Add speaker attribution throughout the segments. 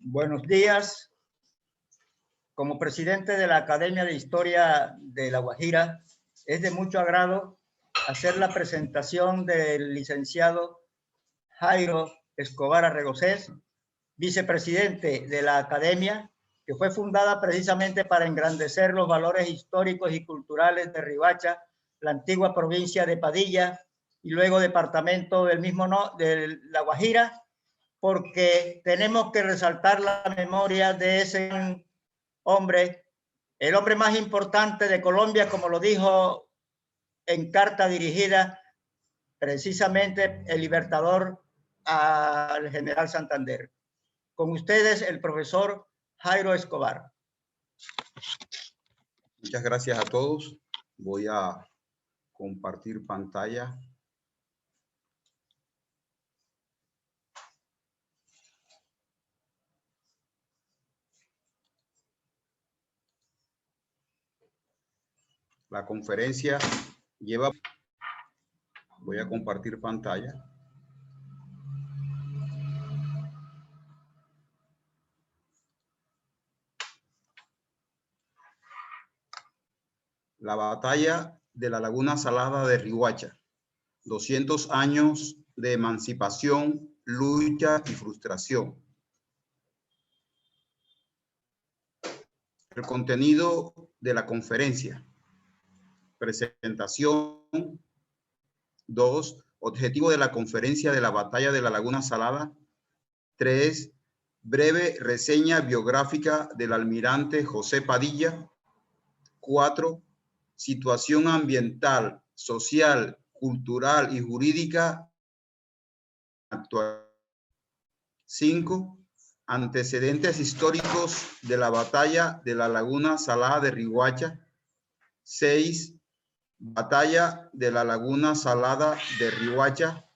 Speaker 1: Buenos días. Como presidente de la Academia de Historia de La Guajira, es de mucho agrado hacer la presentación del licenciado Jairo Escobar Arregocés, vicepresidente de la Academia, que fue fundada precisamente para engrandecer los valores históricos y culturales de Riohacha, la antigua provincia de Padilla y luego departamento del mismo de La Guajira, porque tenemos que resaltar la memoria de ese hombre, el hombre más importante de Colombia, como lo dijo en carta dirigida precisamente el libertador al general Santander. Con ustedes, el profesor Jairo Escobar.
Speaker 2: Muchas gracias a todos. Voy a compartir pantalla. La conferencia lleva... Voy a compartir pantalla. La batalla de la Laguna Salada de Riohacha. 200 años de emancipación, lucha y frustración. El contenido de la conferencia. Presentación. 2. Objetivo de la conferencia de la batalla de la Laguna Salada. 3. Breve reseña biográfica del almirante José Padilla. 4. Situación ambiental, social, cultural y jurídica actual. 5. Antecedentes históricos de la batalla de la Laguna Salada de Riohacha. 6. Batalla de la Laguna Salada de Riohacha.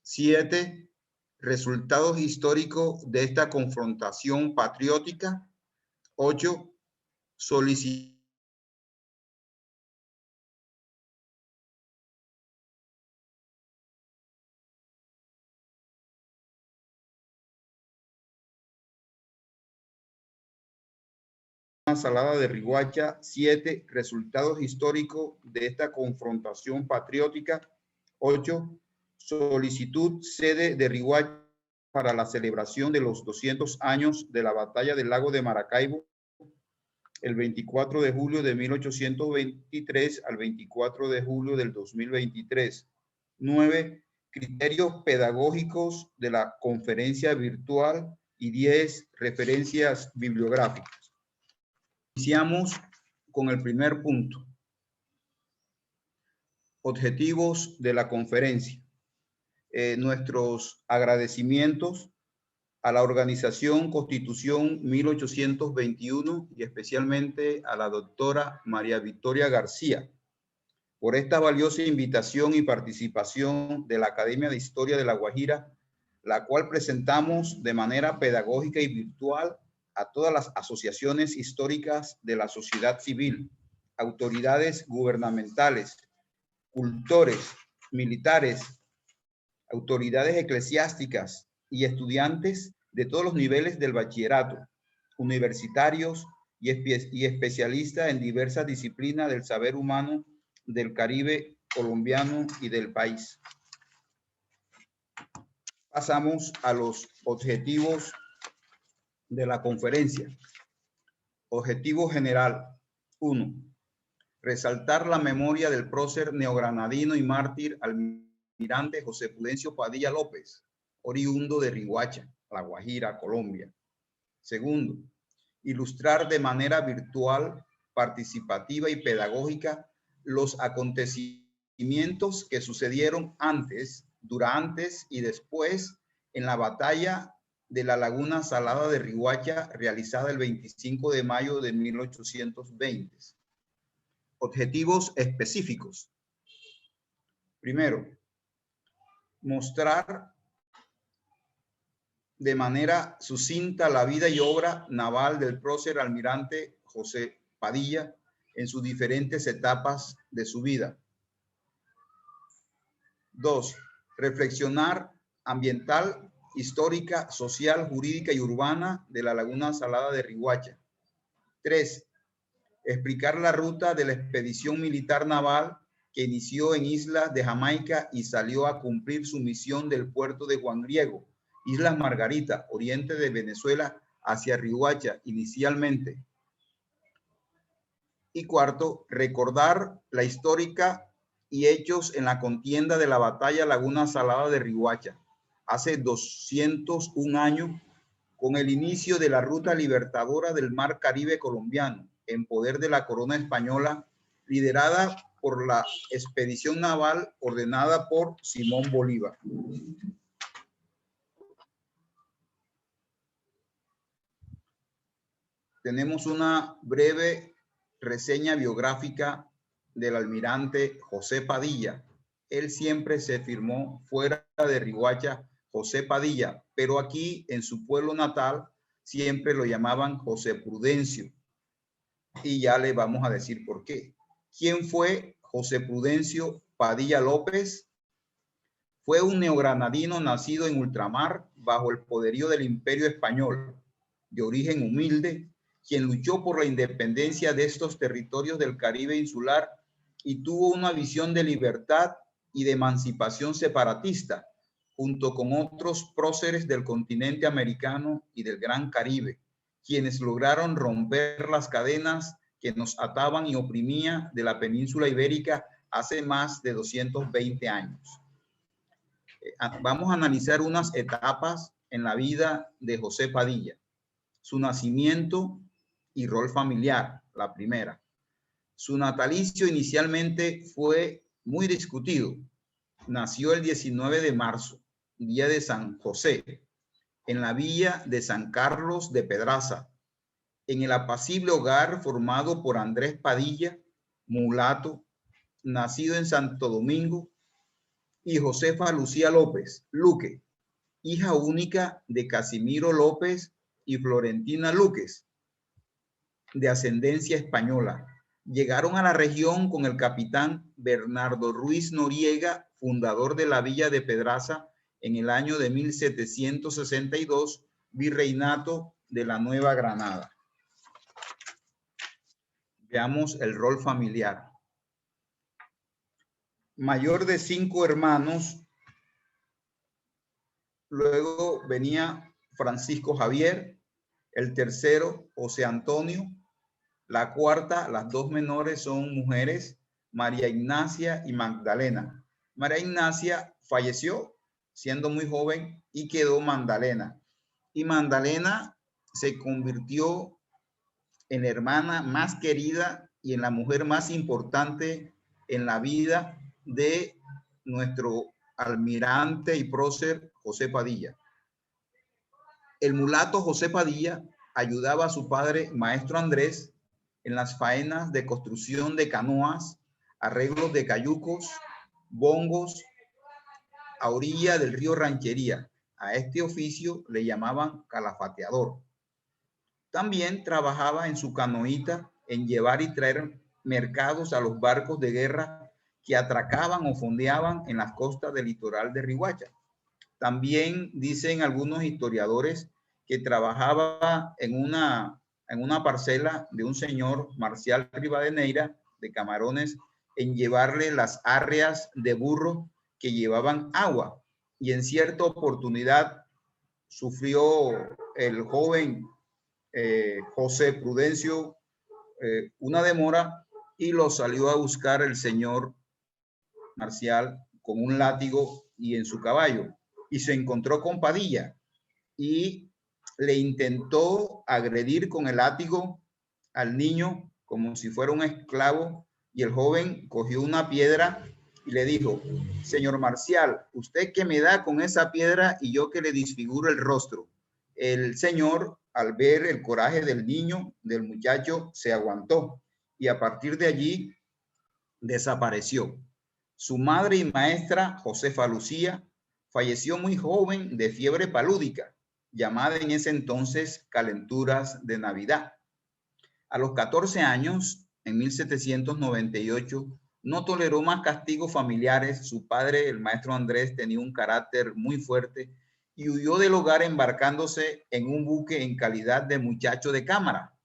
Speaker 2: 7. Resultados históricos de esta confrontación patriótica. 8. Solicitud Salada de Riohacha. 7. Resultados históricos de esta confrontación patriótica. 8. Solicitud sede de Riohacha para la celebración de los 200 años de la batalla del lago de Maracaibo, el 24 de julio de 1823 al 24 de julio del 2023. 9. Criterios pedagógicos de la conferencia virtual y 10. Referencias bibliográficas. Iniciamos con el primer punto. Objetivos de la conferencia. Nuestros agradecimientos a la organización Constitución 1821 y especialmente a la doctora María Victoria García por esta valiosa invitación y participación de la Academia de Historia de La Guajira, la cual presentamos de manera pedagógica y virtual a todas las asociaciones históricas de la sociedad civil, autoridades gubernamentales, cultores, militares, autoridades eclesiásticas y estudiantes de todos los niveles del bachillerato, universitarios y especialistas en diversas disciplinas del saber humano del Caribe colombiano y del país. Pasamos a los objetivos de la conferencia. Objetivo general. 1. Resaltar la memoria del prócer neogranadino y mártir almirante José Prudencio Padilla López, oriundo de Riohacha, La Guajira, Colombia. 2. Ilustrar de manera virtual, participativa y pedagógica los acontecimientos que sucedieron antes, durante y después en la batalla de la Laguna Salada de Riohacha, realizada el 25 de mayo de 1820. Objetivos específicos. Primero, mostrar de manera sucinta la vida y obra naval del prócer almirante José Padilla en sus diferentes etapas de su vida. 2. Reflexionar ambiental histórica, social, jurídica y urbana de la Laguna Salada de Riohacha. 3. Explicar la ruta de la expedición militar naval que inició en islas de Jamaica y salió a cumplir su misión del puerto de Juan Griego, Islas Margarita, oriente de Venezuela, hacia Riohacha inicialmente. Y 4, recordar la histórica y hechos en la contienda de la batalla Laguna Salada de Riohacha, hace 201 años, con el inicio de la ruta libertadora del Mar Caribe colombiano, en poder de la corona española, liderada por la expedición naval ordenada por Simón Bolívar. Tenemos una breve reseña biográfica del almirante José Padilla. Él siempre se firmó fuera de Riohacha José Padilla, pero aquí en su pueblo natal siempre lo llamaban José Prudencio. Y ya le vamos a decir por qué. ¿Quién fue José Prudencio Padilla López? Fue un neogranadino nacido en ultramar bajo el poderío del Imperio Español, de origen humilde, quien luchó por la independencia de estos territorios del Caribe insular y tuvo una visión de libertad y de emancipación separatista, junto con otros próceres del continente americano y del Gran Caribe, quienes lograron romper las cadenas que nos ataban y oprimían de la península ibérica hace más de 220 años. Vamos a analizar unas etapas en la vida de José Padilla. Su nacimiento y rol familiar, la primera. Su natalicio inicialmente fue muy discutido. Nació el 19 de marzo, día de San José, en la villa de San Carlos de Pedraza, en el apacible hogar formado por Andrés Padilla, mulato, nacido en Santo Domingo, y Josefa Lucía López, Luque, hija única de Casimiro López y Florentina Luques, de ascendencia española. Llegaron a la región con el capitán Bernardo Ruiz Noriega, fundador de la villa de Pedraza, en el año de 1762, virreinato de la Nueva Granada. Veamos el rol familiar. Mayor de 5 hermanos, luego venía Francisco Javier, el tercero José Antonio, la cuarta, las 2 menores son mujeres, María Ignacia y Magdalena. María Ignacia falleció siendo muy joven y quedó Magdalena. Y Magdalena se convirtió en la hermana más querida y en la mujer más importante en la vida de nuestro almirante y prócer José Padilla. El mulato José Padilla ayudaba a su padre, maestro Andrés, en las faenas de construcción de canoas, arreglos de cayucos, bongos, a orilla del río Ranchería. A este oficio le llamaban calafateador. También trabajaba en su canoita en llevar y traer mercados a los barcos de guerra que atracaban o fondeaban en las costas del litoral de Riohacha. También dicen algunos historiadores que trabajaba en una parcela de un señor, Marcial Rivadeneira, de Camarones, en llevarle las arreas de burro que llevaban agua. Y en cierta oportunidad sufrió el joven José Prudencio una demora y lo salió a buscar el señor Marcial con un látigo y en su caballo, y se encontró con Padilla y le intentó agredir con el látigo al niño como si fuera un esclavo, y el joven cogió una piedra y le dijo: señor Marcial, ¿usted qué me da con esa piedra y yo que le disfiguro el rostro? El señor, al ver el coraje del niño, del muchacho, se aguantó y a partir de allí desapareció. Su madre y maestra, Josefa Lucía, falleció muy joven de fiebre palúdica, llamada en ese entonces calenturas de Navidad. A los 14 años, en 1798, no toleró más castigos familiares. Su padre, el maestro Andrés, tenía un carácter muy fuerte y huyó del hogar embarcándose en un buque en calidad de muchacho de cámara.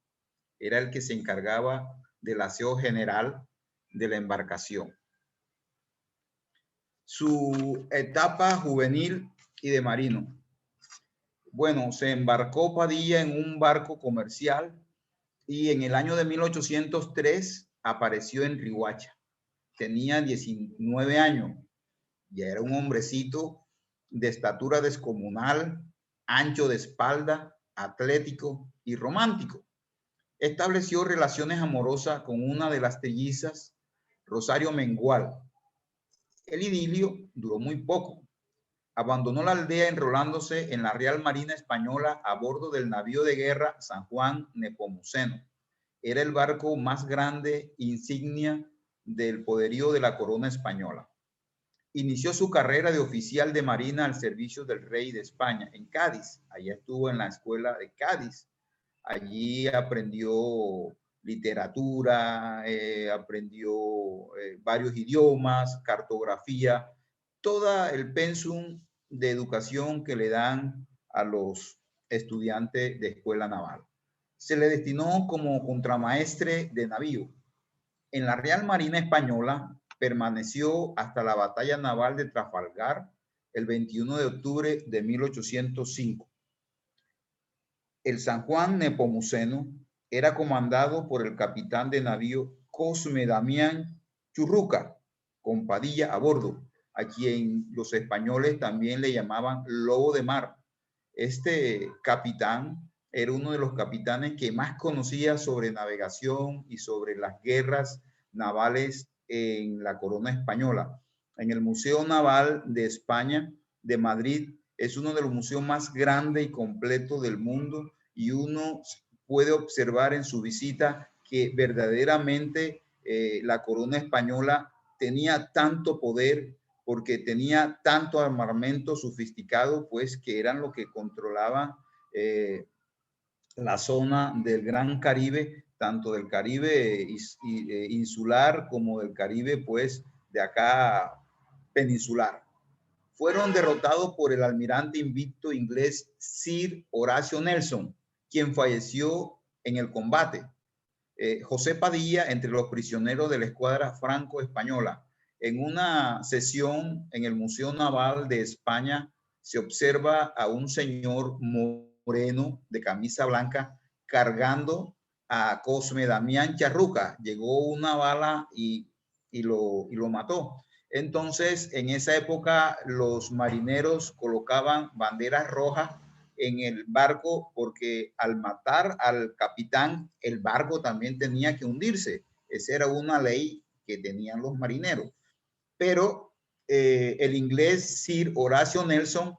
Speaker 2: Era el que se encargaba del aseo general de la embarcación. Su etapa juvenil y de marino. Bueno, se embarcó Padilla en un barco comercial y en el año de 1803 apareció en Riohacha. Tenía 19 años. Ya era un hombrecito de estatura descomunal, ancho de espalda, atlético y romántico. Estableció relaciones amorosas con una de las trillizas, Rosario Mengual. El idilio duró muy poco. Abandonó la aldea enrolándose en la Real Marina Española a bordo del navío de guerra San Juan Nepomuceno. Era el barco más grande, insignia del poderío de la corona española. Inició su carrera de oficial de marina al servicio del rey de España en Cádiz. Allá estuvo en la escuela de Cádiz. Allí aprendió literatura, aprendió varios idiomas, cartografía, todo el pensum de educación que le dan a los estudiantes de escuela naval. Se le destinó como contramaestre de navío. En la Real Marina Española permaneció hasta la batalla naval de Trafalgar el 21 de octubre de 1805. El San Juan Nepomuceno era comandado por el capitán de navío Cosme Damián Churruca, con Padilla a bordo, a quien los españoles también le llamaban Lobo de Mar. Este capitán era uno de los capitanes que más conocía sobre navegación y sobre las guerras navales en la corona española. En el Museo Naval de España de Madrid es uno de los museos más grandes y completos del mundo y uno puede observar en su visita que verdaderamente la corona española tenía tanto poder porque tenía tanto armamento sofisticado, pues que eran los que controlaban la zona del Gran Caribe, tanto del Caribe insular como del Caribe, pues de acá peninsular. Fueron derrotados por el almirante invicto inglés Sir Horacio Nelson, quien falleció en el combate. José Padilla, entre los prisioneros de la escuadra franco-española. En una sesión en el Museo Naval de España se observa a un señor moreno de camisa blanca cargando a Cosme Damián Charruca. Llegó una bala y lo mató. Entonces, en esa época, los marineros colocaban banderas rojas en el barco porque al matar al capitán, el barco también tenía que hundirse. Esa era una ley que tenían los marineros. Pero el inglés Sir Horacio Nelson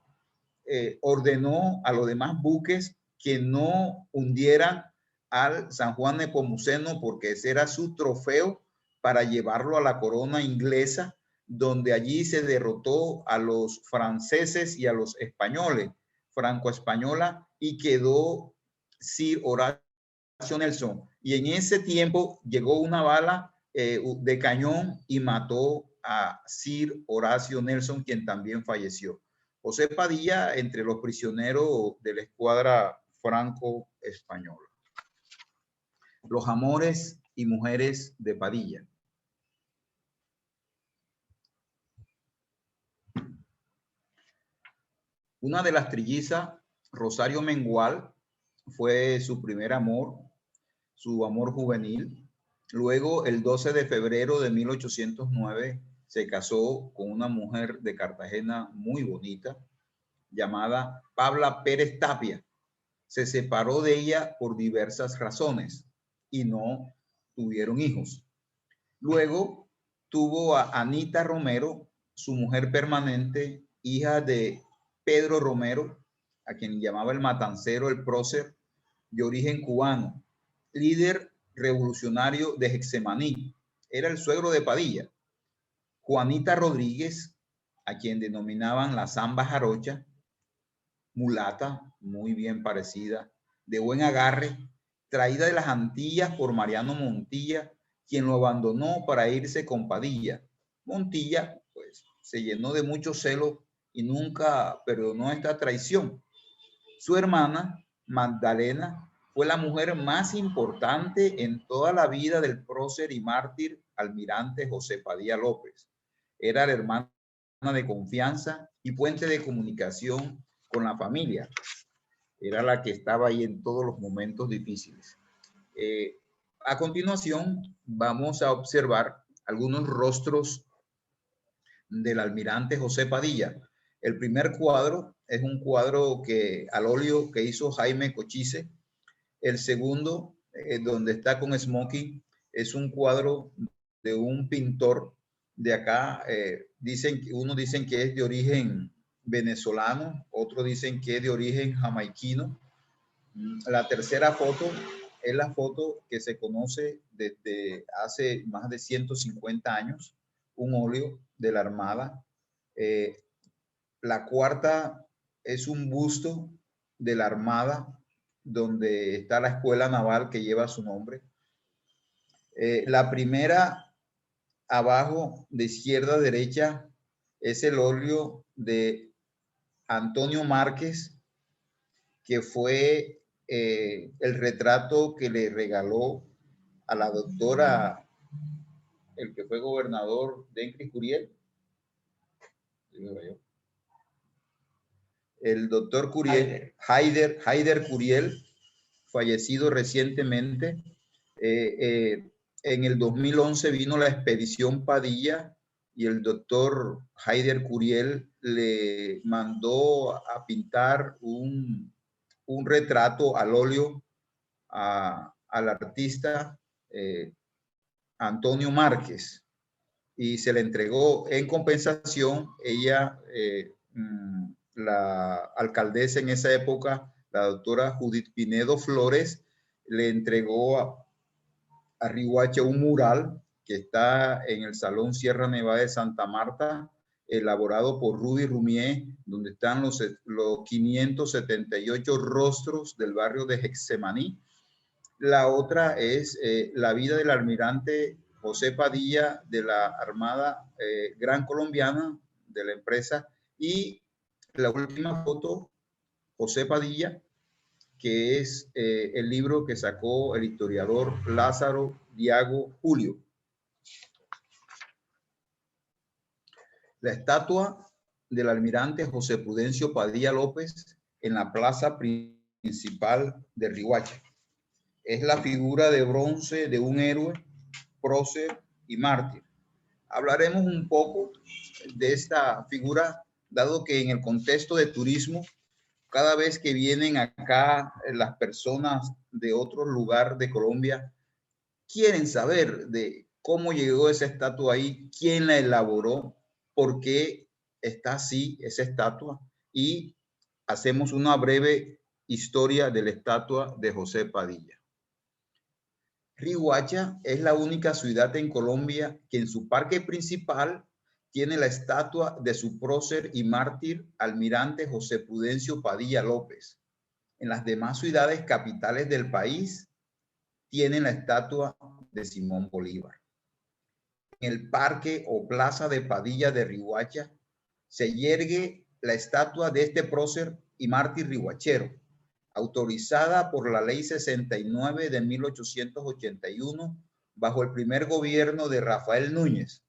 Speaker 2: ordenó a los demás buques que no hundieran al San Juan Nepomuceno porque ese era su trofeo para llevarlo a la corona inglesa, donde allí se derrotó a los franceses y a los españoles, franco-española, y quedó Sir Horacio Nelson. Y en ese tiempo llegó una bala de cañón y mató a Sir Horacio Nelson, quien también falleció. José Padilla, entre los prisioneros de la escuadra franco-española. Los amores y mujeres de Padilla. Una de las trillizas, Rosario Mengual, fue su primer amor, su amor juvenil. Luego, el 12 de febrero de 1809, se casó con una mujer de Cartagena muy bonita, llamada Pabla Pérez Tapia. Se separó de ella por diversas razones y no tuvieron hijos. Luego tuvo a Anita Romero, su mujer permanente, hija de Pedro Romero, a quien llamaba el matancero, el prócer, de origen cubano, líder revolucionario de Getsemaní. Era el suegro de Padilla. Juanita Rodríguez, a quien denominaban la Zamba Jarocha, mulata, muy bien parecida, de buen agarre, traída de las Antillas por Mariano Montilla, quien lo abandonó para irse con Padilla. Montilla, pues, se llenó de mucho celo y nunca perdonó esta traición. Su hermana, Magdalena, fue la mujer más importante en toda la vida del prócer y mártir almirante José Padilla López. Era la hermana de confianza y puente de comunicación con la familia. Era la que estaba ahí en todos los momentos difíciles. A continuación, vamos a observar algunos rostros del almirante José Padilla. El primer cuadro es un cuadro al óleo que hizo Jaime Cochise. El segundo, donde está con smoking, es un cuadro de un pintor de acá. Unos dicen que es de origen venezolano, otros dicen que es de origen jamaiquino. La tercera foto es la foto que se conoce desde hace más de 150 años, un óleo de la Armada. La cuarta es un busto de la Armada, donde está la escuela naval que lleva su nombre. La primera, abajo, de izquierda a derecha, es el óleo de Antonio Márquez, que fue el retrato que le regaló a la doctora, el que fue gobernador de Enrique Curiel. El doctor Curiel, Haider Curiel, fallecido recientemente. En el 2011 vino la expedición Padilla y el doctor Haider Curiel le mandó a pintar un retrato al óleo al artista Antonio Márquez, y se le entregó. En compensación, ella, la alcaldesa en esa época, la doctora Judith Pinedo Flores, le entregó a Riohacha un mural que está en el Salón Sierra Nevada de Santa Marta, elaborado por Rudy Rumier, donde están los 578 rostros del barrio de Getsemaní. La otra es la vida del almirante José Padilla de la Armada Gran Colombiana, de la empresa. Y la última foto, José Padilla, que es el libro que sacó el historiador Lázaro Diago Julio. La estatua del almirante José Prudencio Padilla López en la plaza principal de Riohacha. Es la figura de bronce de un héroe, prócer y mártir. Hablaremos un poco de esta figura, dado que en el contexto de turismo, cada vez que vienen acá las personas de otro lugar de Colombia, quieren saber de cómo llegó esa estatua ahí, quién la elaboró, por qué está así esa estatua, y hacemos una breve historia de la estatua de José Padilla. Riohacha es la única ciudad en Colombia que en su parque principal tiene la estatua de su prócer y mártir almirante José Prudencio Padilla López. En las demás ciudades capitales del país tienen la estatua de Simón Bolívar. En el parque o plaza de Padilla de Riohacha se yergue la estatua de este prócer y mártir riohachero, autorizada por la Ley 69 de 1881 bajo el primer gobierno de Rafael Núñez.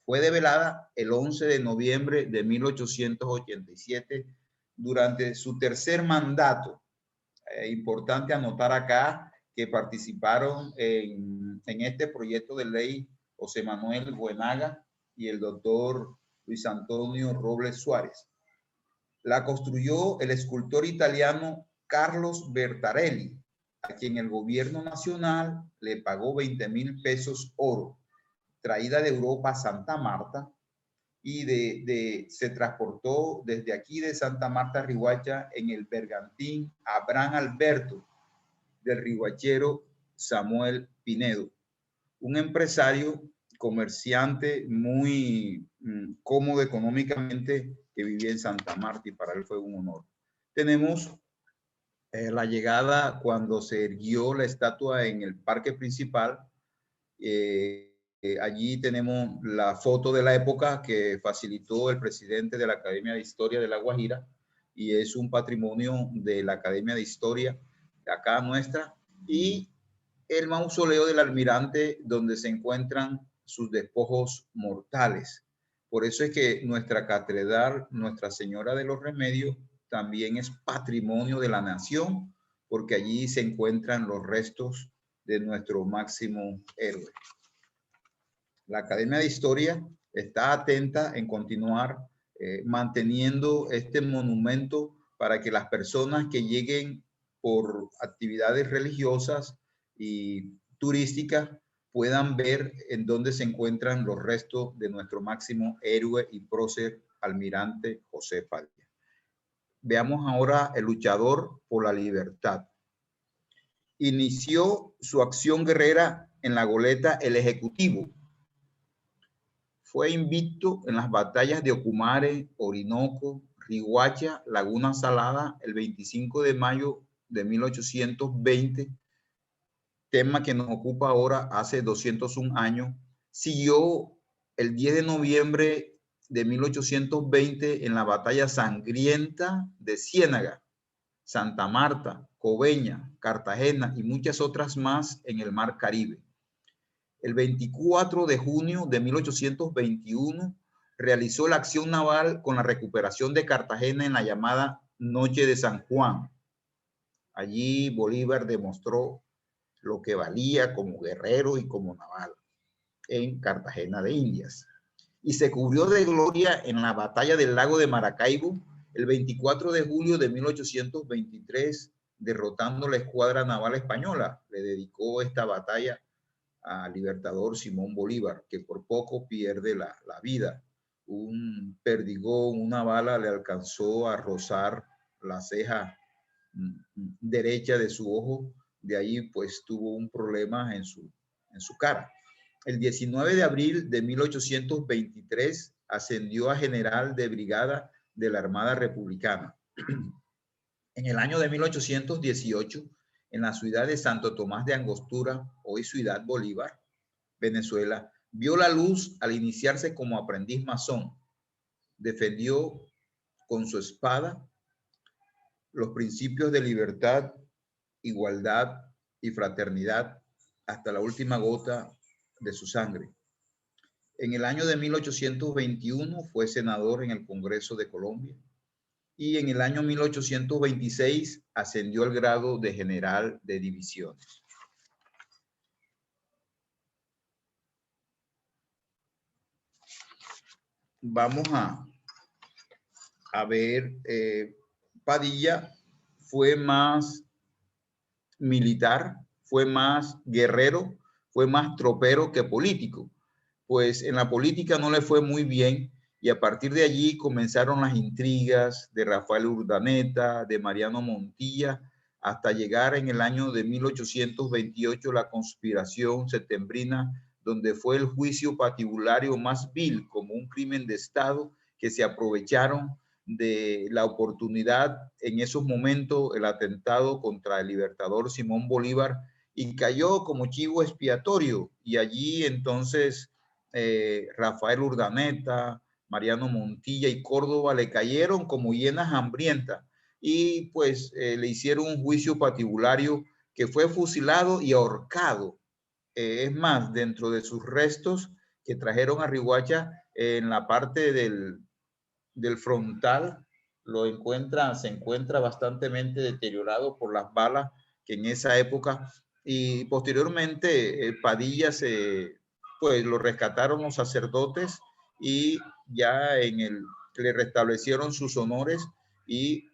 Speaker 2: Fue develada el 11 de noviembre de 1887 durante su tercer mandato. Importante anotar acá que participaron en este proyecto de ley José Manuel Buenaga y el doctor Luis Antonio Robles Suárez. La construyó el escultor italiano Carlos Bertarelli, a quien el gobierno nacional le pagó 20,000 pesos oro, traída de Europa a Santa Marta, y se transportó desde aquí de Santa Marta a Riohacha en el bergantín Abraham Alberto del riohachero Samuel Pinedo, un empresario comerciante muy cómodo económicamente que vivía en Santa Marta, y para él fue un honor. Tenemos la llegada cuando se erguió la estatua en el parque principal. Allí tenemos la foto de la época que facilitó el presidente de la Academia de Historia de La Guajira, y es un patrimonio de la Academia de Historia de acá nuestra, y el mausoleo del almirante donde se encuentran sus despojos mortales. Por eso es que nuestra catedral, Nuestra Señora de los Remedios, también es patrimonio de la nación, porque allí se encuentran los restos de nuestro máximo héroe. La Academia de Historia está atenta en continuar manteniendo este monumento para que las personas que lleguen por actividades religiosas y turísticas puedan ver en dónde se encuentran los restos de nuestro máximo héroe y prócer almirante José Padilla. Veamos ahora el luchador por la libertad. Inició su acción guerrera en la goleta El Ejecutivo. Fue invicto en las batallas de Ocumare, Orinoco, Riguacha, Laguna Salada, el 25 de mayo de 1820, tema que nos ocupa ahora hace 201 años. Siguió el 10 de noviembre de 1820 en la batalla sangrienta de Ciénaga, Santa Marta, Coveña, Cartagena y muchas otras más en el Mar Caribe. El 24 de junio de 1821 realizó la acción naval con la recuperación de Cartagena en la llamada Noche de San Juan. Allí Bolívar demostró lo que valía como guerrero y como naval en Cartagena de Indias. Y se cubrió de gloria en la batalla del lago de Maracaibo el 24 de julio de 1823, derrotando la escuadra naval española. Le dedicó esta batalla al libertador Simón Bolívar, que por poco pierde la vida. Un perdigón, una bala le alcanzó a rozar la ceja derecha de su ojo, de ahí pues tuvo un problema en su cara. El 19 de abril de 1823 ascendió a general de brigada de la Armada Republicana. En el año de 1818, en la ciudad de Santo Tomás de Angostura, hoy Ciudad Bolívar, Venezuela, vio la luz al iniciarse como aprendiz masón. Defendió con su espada los principios de libertad, igualdad y fraternidad hasta la última gota de su sangre. En el año de 1821 fue senador en el Congreso de Colombia y en el año 1826 ascendió al grado de general de divisiones. Vamos a ver, Padilla fue más militar, fue más guerrero, fue más tropero que político. Pues en la política no le fue muy bien y a partir de allí comenzaron las intrigas de Rafael Urdaneta, de Mariano Montilla, hasta llegar en el año de 1828 la conspiración septembrina, donde fue el juicio patibulario más vil como un crimen de Estado, que se aprovecharon de la oportunidad en esos momentos, el atentado contra el libertador Simón Bolívar, y cayó como chivo expiatorio. Y allí entonces Rafael Urdaneta, Mariano Montilla y Córdoba le cayeron como hienas hambrientas y pues le hicieron un juicio patibulario que fue fusilado y ahorcado. Es más, dentro de sus restos que trajeron a Riguacha, en la parte del frontal, se encuentra bastante deteriorado por las balas que en esa época, y posteriormente Padilla pues lo rescataron los sacerdotes y ya le restablecieron sus honores, y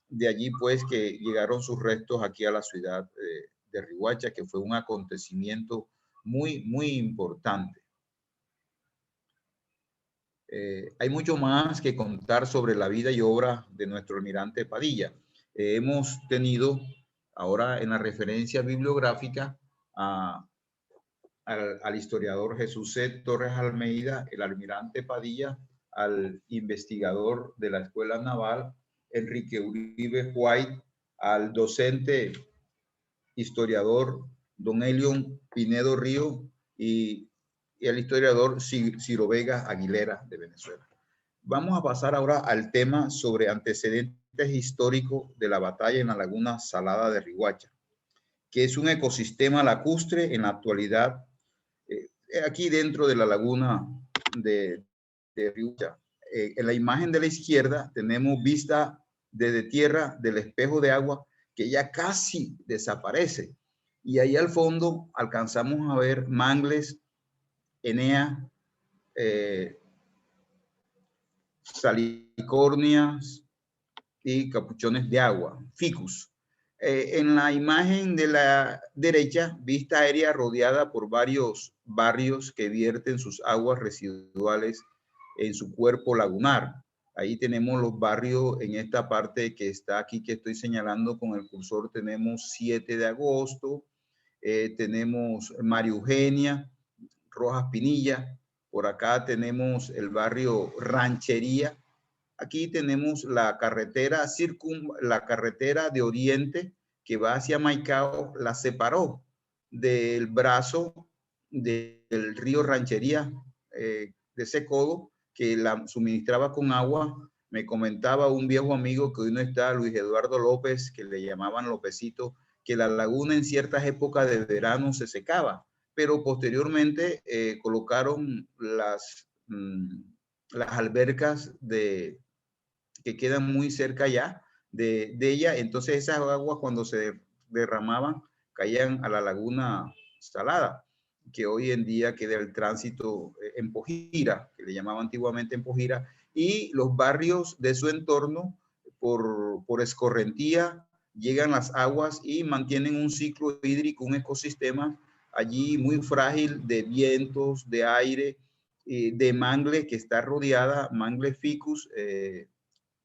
Speaker 2: de allí pues que llegaron sus restos aquí a la ciudad de Riguacha, que fue un acontecimiento muy importante. Hay mucho más que contar sobre la vida y obra de nuestro almirante Padilla. Hemos tenido ahora en la referencia bibliográfica al historiador Jesús C. Torres Almeida, el almirante Padilla, al investigador de la Escuela Naval Enrique Uribe White, al docente historiador don Elion Pinedo Río y y el historiador Ciro Vega Aguilera de Venezuela. Vamos a pasar ahora al tema sobre antecedentes históricos de la batalla en la laguna salada de Riohacha, que es un ecosistema lacustre en la actualidad, aquí dentro de la laguna de Riohacha. En la imagen de la izquierda tenemos vista desde tierra del espejo de agua que ya casi desaparece. Y ahí al fondo alcanzamos a ver mangles, enea, salicornias y capuchones de agua, ficus. En la imagen de la derecha, vista aérea rodeada por varios barrios que vierten sus aguas residuales en su cuerpo lagunar. Ahí tenemos los barrios en esta parte que está aquí, que estoy señalando con el cursor. Tenemos 7 de agosto, tenemos María Eugenia, Rojas Pinilla. Por acá tenemos el barrio Ranchería. Aquí tenemos la carretera la carretera de Oriente que va hacia Maicao, la separó del brazo del río Ranchería, de ese codo que la suministraba con agua. Me comentaba un viejo amigo que hoy no está, Luis Eduardo López, que le llamaban Lópezito, que la laguna en ciertas épocas de verano se secaba, pero posteriormente colocaron las albercas que quedan muy cerca ya de ella. Entonces esas aguas cuando se derramaban caían a la laguna salada, que hoy en día queda el tránsito en Pojira, que le llamaban antiguamente en Pojira, y los barrios de su entorno por escorrentía llegan las aguas y mantienen un ciclo hídrico, un ecosistema allí muy frágil de vientos, de aire, de mangle que está rodeada, mangle ficus,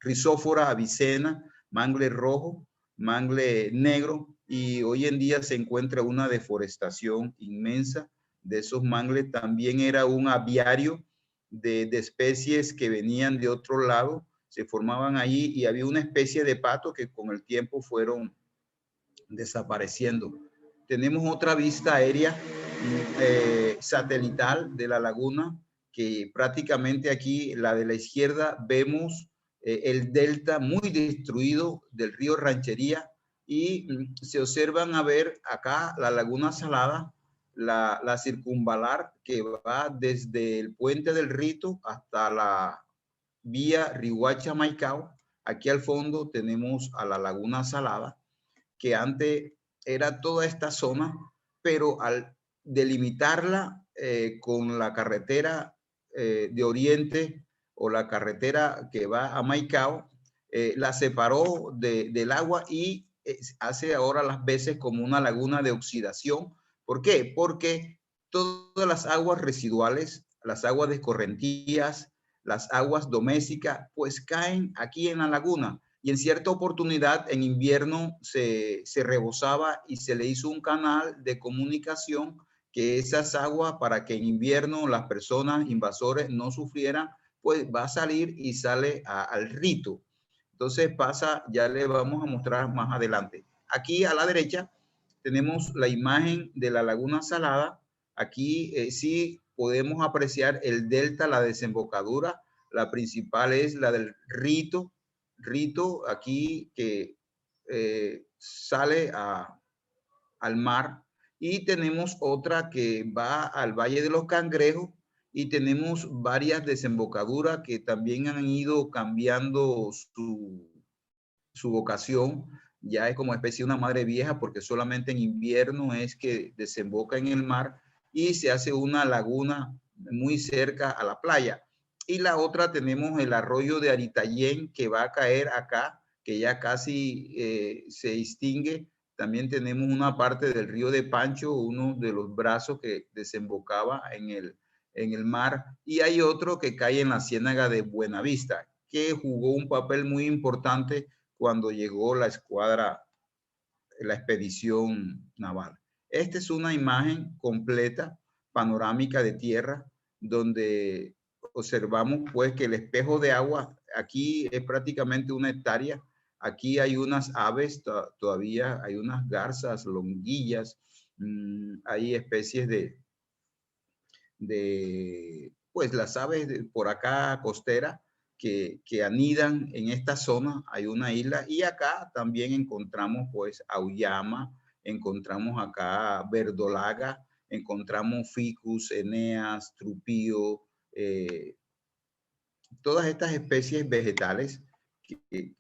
Speaker 2: Rhizophyra avicena, mangle rojo, mangle negro, y hoy en día se encuentra una deforestación inmensa de esos mangles. También era un aviario de especies que venían de otro lado, se formaban allí y había una especie de pato que con el tiempo fueron desapareciendo. Tenemos otra vista aérea satelital de la laguna, que prácticamente aquí, la de la izquierda, vemos el delta muy destruido del río Ranchería y se observan a ver acá la laguna salada, la circunvalar que va desde el puente del Rito hasta la vía Riohacha-Maicao. Aquí al fondo tenemos a la laguna salada, que antes era toda esta zona, pero al delimitarla con la carretera de Oriente o la carretera que va a Maicao, la separó del agua y hace ahora las veces como una laguna de oxidación. ¿Por qué? Porque todas las aguas residuales, las aguas de escorrentías, las aguas domésticas, pues caen aquí en la laguna. Y en cierta oportunidad en invierno se rebosaba y se le hizo un canal de comunicación que esas aguas, para que en invierno las personas invasores no sufrieran, pues va a salir y sale al Rito. Entonces pasa, ya le vamos a mostrar más adelante. Aquí a la derecha tenemos la imagen de la laguna salada. Aquí sí podemos apreciar el delta, la desembocadura. La principal es la del Rito, aquí que sale al mar, y tenemos otra que va al Valle de los Cangrejos, y tenemos varias desembocaduras que también han ido cambiando su vocación. Ya es como especie de una madre vieja, porque solamente en invierno es que desemboca en el mar y se hace una laguna muy cerca a la playa. Y la otra tenemos el arroyo de Aritayén, que va a caer acá, que ya casi se extingue. También tenemos una parte del río de Pancho, uno de los brazos que desembocaba en el mar. Y hay otro que cae en la ciénaga de Buenavista, que jugó un papel muy importante cuando llegó la escuadra, la expedición naval. Esta es una imagen completa, panorámica de tierra, donde observamos pues que el espejo de agua aquí es prácticamente una hectárea. Aquí hay unas aves, todavía hay unas garzas, longuillas, hay especies pues las aves por acá costera que anidan en esta zona. Hay una isla y acá también encontramos pues auyama, encontramos acá verdolaga, encontramos ficus, eneas, trupío, todas estas especies vegetales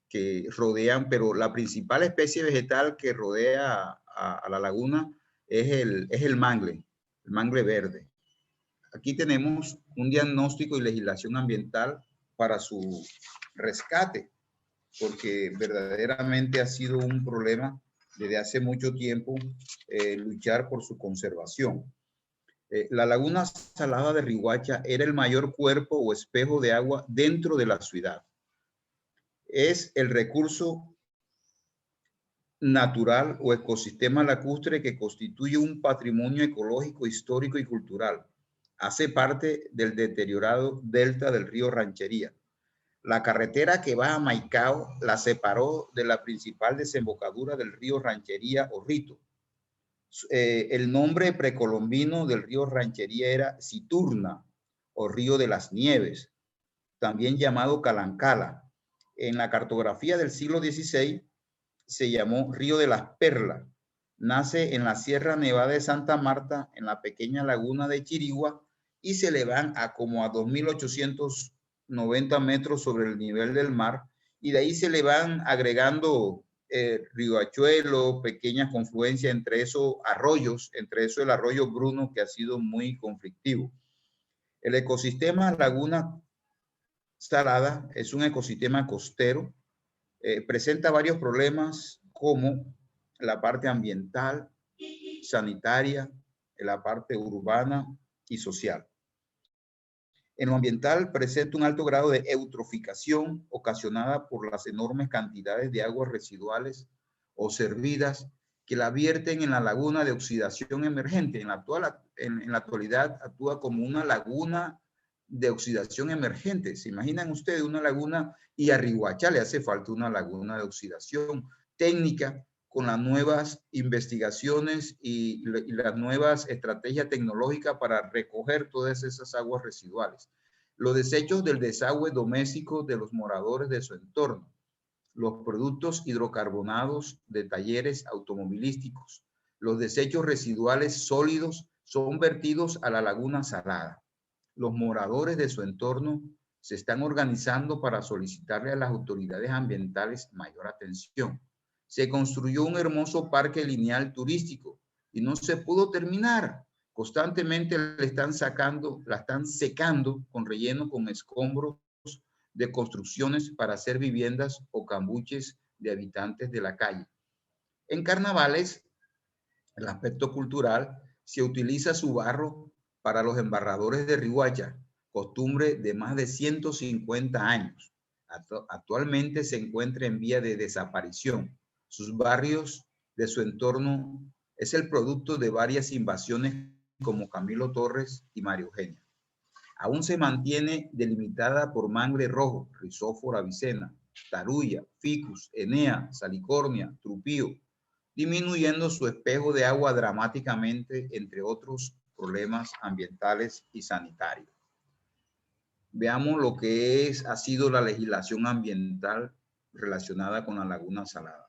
Speaker 2: que rodean, pero la principal especie vegetal que rodea a la laguna es el mangle verde. Aquí tenemos un diagnóstico y legislación ambiental para su rescate, porque verdaderamente ha sido un problema desde hace mucho tiempo luchar por su conservación. La laguna salada de Riohacha era el mayor cuerpo o espejo de agua dentro de la ciudad. Es el recurso natural o ecosistema lacustre que constituye un patrimonio ecológico, histórico y cultural. Hace parte del deteriorado delta del río Ranchería. La carretera que va a Maicao la separó de la principal desembocadura del río Ranchería o Rito. El nombre precolombino del río Ranchería era Citurna o Río de las Nieves, también llamado Calancala. En la cartografía del siglo XVI se llamó Río de las Perlas. Nace en la Sierra Nevada de Santa Marta, en la pequeña laguna de Chirigua, y se le van a como a 2.890 metros sobre el nivel del mar, y de ahí se le van agregando riachuelos, pequeñas confluencias, entre esos arroyos, entre eso el arroyo Bruno, que ha sido muy conflictivo. El ecosistema Laguna Salada es un ecosistema costero, presenta varios problemas como la parte ambiental, sanitaria, la parte urbana y social. En lo ambiental presenta un alto grado de eutroficación ocasionada por las enormes cantidades de aguas residuales o servidas que la vierten en la laguna de oxidación emergente. En la actualidad actúa como una laguna de oxidación emergente. ¿Se imaginan ustedes una laguna? Y a Riohacha le hace falta una laguna de oxidación técnica con las nuevas investigaciones y las nuevas estrategias tecnológicas para recoger todas esas aguas residuales. Los desechos del desagüe doméstico de los moradores de su entorno, los productos hidrocarbonados de talleres automovilísticos, los desechos residuales sólidos son vertidos a la laguna salada. Los moradores de su entorno se están organizando para solicitarle a las autoridades ambientales mayor atención. Se construyó un hermoso parque lineal turístico y no se pudo terminar. Constantemente la están secando con relleno, con escombros de construcciones para hacer viviendas o cambuches de habitantes de la calle. En carnavales, el aspecto cultural, se utiliza su barro para los embarradores de Riohacha, costumbre de más de 150 años. Actualmente se encuentra en vía de desaparición. Sus barrios de su entorno es el producto de varias invasiones como Camilo Torres y María Eugenia. Aún se mantiene delimitada por mangle rojo, Rhizophyra avicena, tarulla, ficus, enea, salicornia, trupío, disminuyendo su espejo de agua dramáticamente, entre otros problemas ambientales y sanitarios. Veamos lo que ha sido la legislación ambiental relacionada con la laguna salada.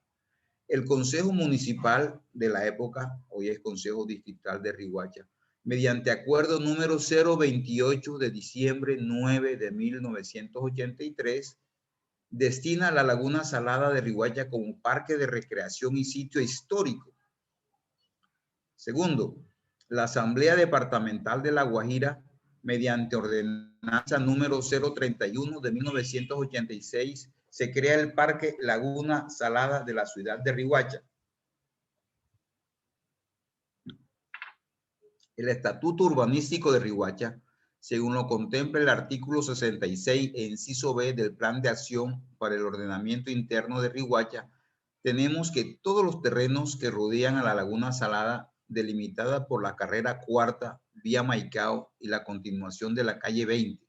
Speaker 2: El Consejo Municipal de la época, hoy es Consejo Distrital de Riohacha, mediante acuerdo número 028 de diciembre 9 de 1983, destina la laguna salada de Riohacha como parque de recreación y sitio histórico. Segundo, la Asamblea Departamental de La Guajira, mediante ordenanza número 031 de 1986, se crea el Parque Laguna Salada de la ciudad de Riohacha. El Estatuto Urbanístico de Riohacha, según lo contempla el artículo 66 e inciso B del Plan de Acción para el Ordenamiento Interno de Riohacha, tenemos que todos los terrenos que rodean a la Laguna Salada, delimitada por la carrera cuarta, vía Maicao y la continuación de la calle 20,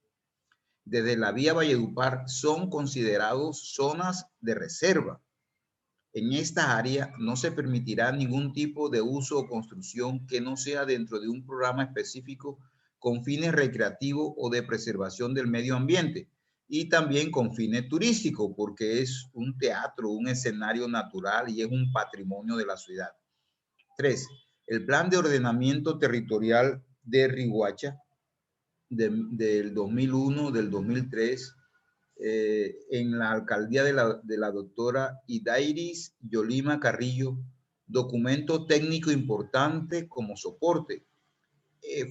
Speaker 2: desde la vía Valledupar, son considerados zonas de reserva. En esta área no se permitirá ningún tipo de uso o construcción que no sea dentro de un programa específico con fines recreativos o de preservación del medio ambiente, y también con fines turísticos, porque es un teatro, un escenario natural y es un patrimonio de la ciudad. 3. El plan de ordenamiento territorial de Riohacha del 2001, del 2003, en la alcaldía de la doctora Idairis Yolima Carrillo, documento técnico importante como soporte.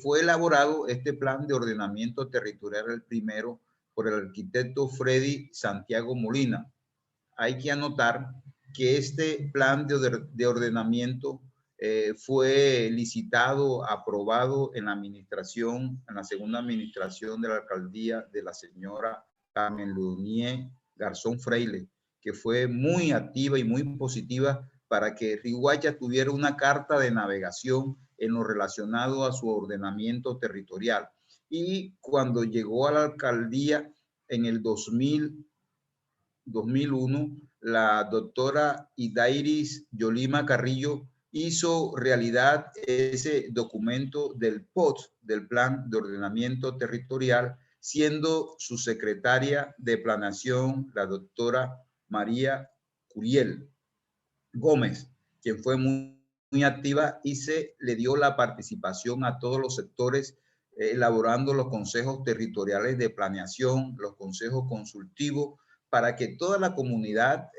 Speaker 2: Fue elaborado este plan de ordenamiento territorial, el primero, por el arquitecto Freddy Santiago Molina. Hay que anotar que este plan de ordenamiento fue licitado, aprobado en la administración, en la segunda administración de la alcaldía de la señora Carmen Lunier Garzón Freile, que fue muy activa y muy positiva para que Riohacha tuviera una carta de navegación en lo relacionado a su ordenamiento territorial. Y cuando llegó a la alcaldía en el 2001, la doctora Idairis Yolima Carrillo hizo realidad ese documento del POT, del Plan de Ordenamiento Territorial, siendo su secretaria de planeación la doctora María Curiel Gómez, quien fue muy activa y se le dio la participación a todos los sectores, elaborando los consejos territoriales de planeación, los consejos consultivos, para que toda la comunidad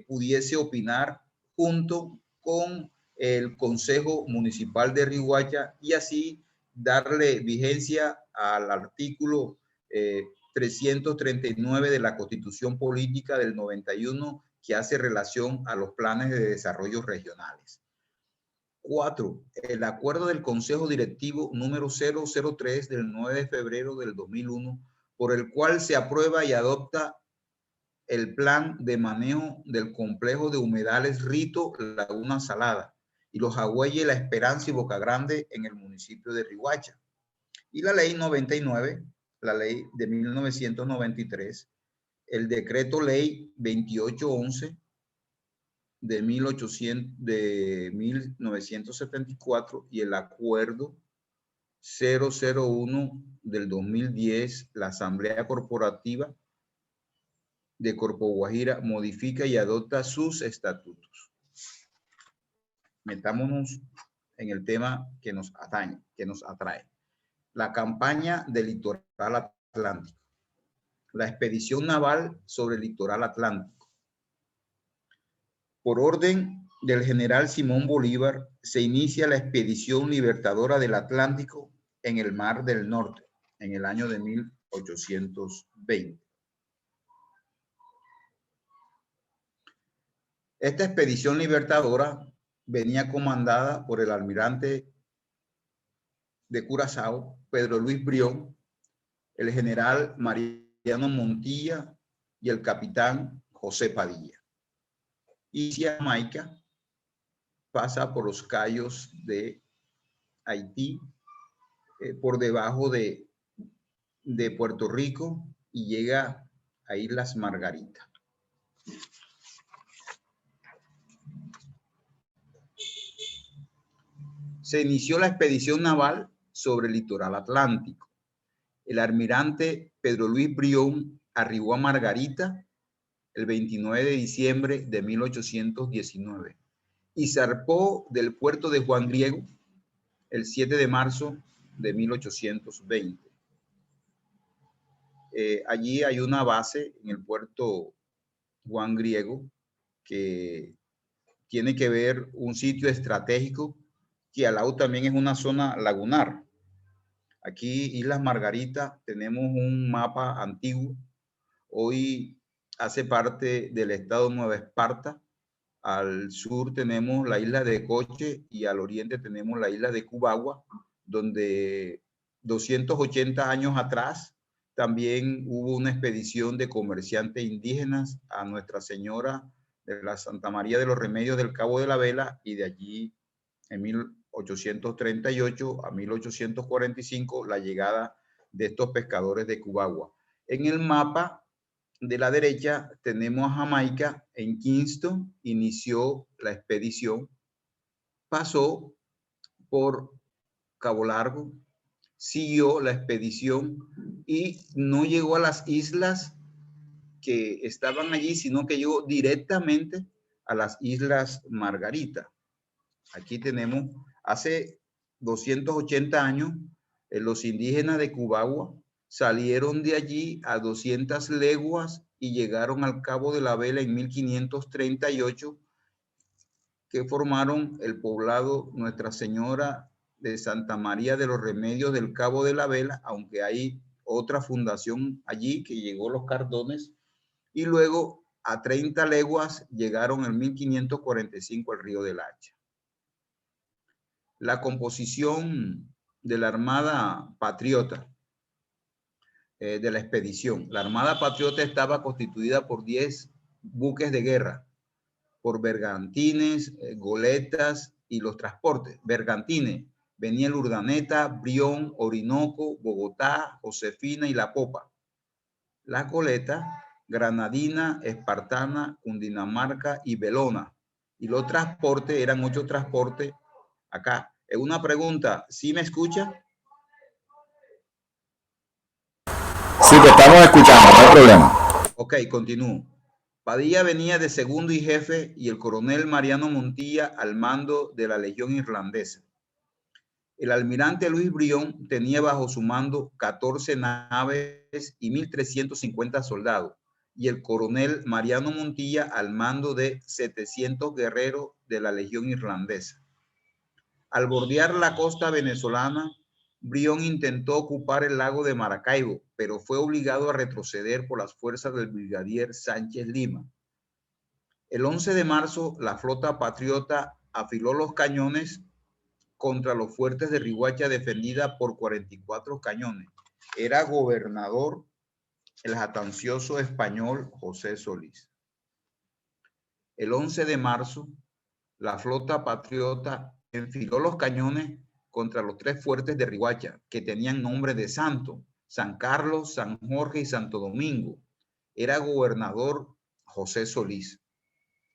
Speaker 2: pudiese opinar junto con el Consejo Municipal de Riohacha y así darle vigencia al artículo 339 de la Constitución Política del 91, que hace relación a los planes de desarrollo regionales. 4. El acuerdo del Consejo Directivo número 003 del 9 de febrero del 2001, por el cual se aprueba y adopta el plan de manejo del complejo de humedales Rito Laguna Salada y los Agüeyes La Esperanza y Boca Grande en el municipio de Riohacha. Y la ley 99, la ley de 1993, el decreto ley 2811 de 1974 y el acuerdo 001 del 2010, la Asamblea Corporativa de Corpo Guajira modifica y adopta sus estatutos. Metámonos en el tema que nos atañe, que nos atrae. La campaña del litoral atlántico. La expedición naval sobre el litoral atlántico. Por orden del general Simón Bolívar, se inicia la expedición libertadora del Atlántico en el Mar del Norte, en el año de 1820. Esta expedición libertadora venía comandada por el almirante de Curazao, Pedro Luis Brión, el general Mariano Montilla y el capitán José Padilla. Y Jamaica pasa por los cayos de Haití, por debajo de Puerto Rico y llega a Islas Margarita. Se inició la expedición naval sobre el litoral atlántico. El almirante Pedro Luis Brión arribó a Margarita el 29 de diciembre de 1819 y zarpó del puerto de Juan Griego el 7 de marzo de 1820. Allí hay una base en el puerto Juan Griego que tiene que ver un sitio estratégico que al lado también es una zona lagunar. Aquí, Islas Margarita, tenemos un mapa antiguo. Hoy hace parte del estado Nueva Esparta. Al sur tenemos la isla de Coche y al oriente tenemos la isla de Cubagua, donde 280 años atrás también hubo una expedición de comerciantes indígenas a Nuestra Señora de la Santa María de los Remedios del Cabo de la Vela, y de allí en 1838 a 1845 la llegada de estos pescadores de Cubagua. En el mapa de la derecha tenemos a Jamaica. En Kingston inició la expedición, pasó por Cabo Largo, siguió la expedición y no llegó a las islas que estaban allí, sino que llegó directamente a las Islas Margarita. Aquí tenemos, hace 280 años, los indígenas de Cubagua salieron de allí a 200 leguas y llegaron al Cabo de la Vela en 1538, que formaron el poblado Nuestra Señora de Santa María de los Remedios del Cabo de la Vela, aunque hay otra fundación allí que llegó los Cardones, y luego a 30 leguas llegaron en 1545 al Río del Hacha. La composición de la Armada Patriota, de la expedición. La Armada Patriota estaba constituida por 10 buques de guerra, por bergantines, goletas y los transportes. Bergantines, venía el Urdaneta, Brión, Orinoco, Bogotá, Josefina y La Popa. La goleta, Granadina, Espartana, Cundinamarca y Belona. Y los transportes eran 8 transportes acá. Una pregunta, ¿sí me escucha?
Speaker 3: Sí, te estamos escuchando, no hay problema.
Speaker 2: Ok, continúo. Padilla venía de segundo y jefe y el coronel Mariano Montilla al mando de la Legión Irlandesa. El almirante Luis Brión tenía bajo su mando 14 naves y 1.350 soldados, y el coronel Mariano Montilla al mando de 700 guerreros de la Legión Irlandesa. Al bordear la costa venezolana, Brión intentó ocupar el lago de Maracaibo, pero fue obligado a retroceder por las fuerzas del brigadier Sánchez Lima. El 11 de marzo, la flota patriota afiló los cañones contra los fuertes de Riguacha, defendida por 44 cañones. Era gobernador el jactancioso español José Solís. El 11 de marzo, la flota patriota enfiló los cañones contra los 3 fuertes de Riguacha, que tenían nombre de santo: San Carlos, San Jorge y Santo Domingo. Era gobernador José Solís.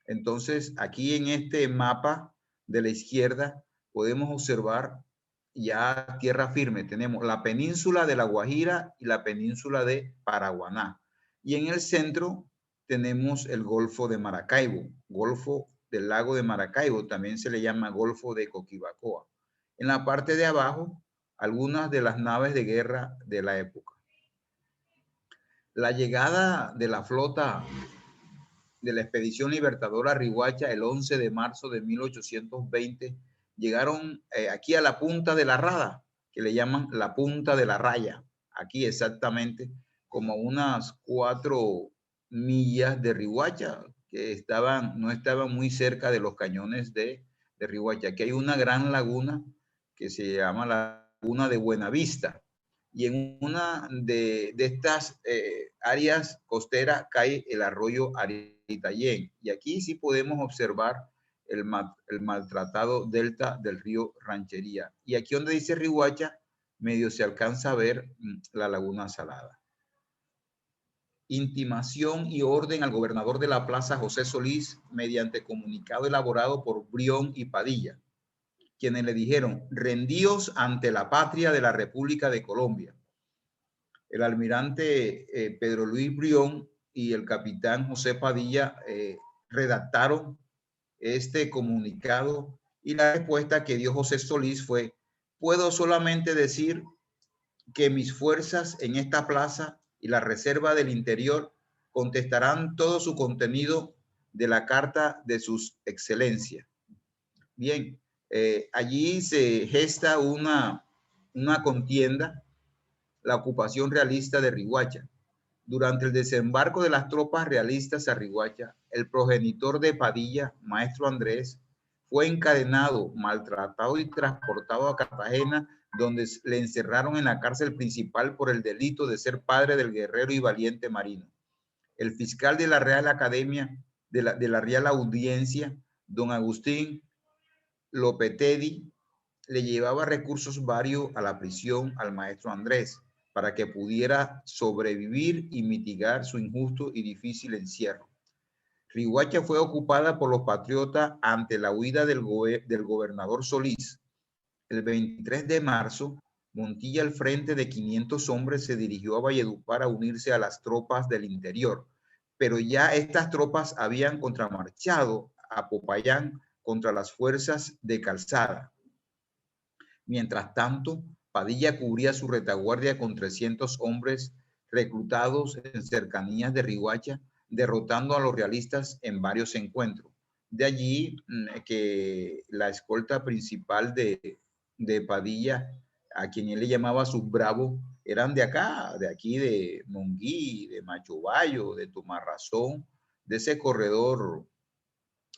Speaker 2: Entonces, aquí en este mapa de la izquierda podemos observar ya tierra firme. Tenemos la península de La Guajira y la península de Paraguaná. Y en el centro tenemos el Golfo de Maracaibo, Golfo del Lago de Maracaibo, también se le llama Golfo de Coquibacoa. En la parte de abajo, algunas de las naves de guerra de la época. La llegada de la flota de la expedición libertadora Riguacha el 11 de marzo de 1820, llegaron aquí a la punta de la Rada, que le llaman la punta de la Raya, aquí exactamente como unas 4 millas de Riguacha, que no estaban muy cerca de los cañones de Riguacha. Aquí hay una gran laguna que se llama la Laguna de Buenavista, y en una de estas áreas costeras cae el arroyo Aritayén. Y aquí sí podemos observar el maltratado delta del río Ranchería. Y aquí donde dice Riguacha, medio se alcanza a ver la Laguna Salada. Intimación y orden al gobernador de la plaza, José Solís, mediante comunicado elaborado por Brión y Padilla, quienes le dijeron: rendíos ante la patria de la República de Colombia. El almirante Pedro Luis Brión y el capitán José Padilla redactaron este comunicado, y la respuesta que dio José Solís fue: puedo solamente decir que mis fuerzas en esta plaza y la reserva del interior contestarán todo su contenido de la carta de sus excelencias. Bien, allí se gesta una contienda, la ocupación realista de Riguacha. Durante el desembarco de las tropas realistas a Riguacha, el progenitor de Padilla, maestro Andrés, fue encadenado, maltratado y transportado a Cartagena, donde le encerraron en la cárcel principal por el delito de ser padre del guerrero y valiente marino. El fiscal de la Real Academia, de la Real Audiencia, don Agustín Lopetedi, le llevaba recursos varios a la prisión al maestro Andrés, para que pudiera sobrevivir y mitigar su injusto y difícil encierro. Riguacha fue ocupada por los patriotas ante la huida del gobernador Solís. El 23 de marzo, Montilla, al frente de 500 hombres, se dirigió a Valledupar a unirse a las tropas del interior, pero ya estas tropas habían contramarchado a Popayán contra las fuerzas de Calzada. Mientras tanto, Padilla cubría su retaguardia con 300 hombres reclutados en cercanías de Riohacha, derrotando a los realistas en varios encuentros. De allí que la escolta principal de Padilla, a quien él le llamaba sus bravos, eran de acá, de aquí, de Monguí, de Machobayo, de Tomarrazón, de ese corredor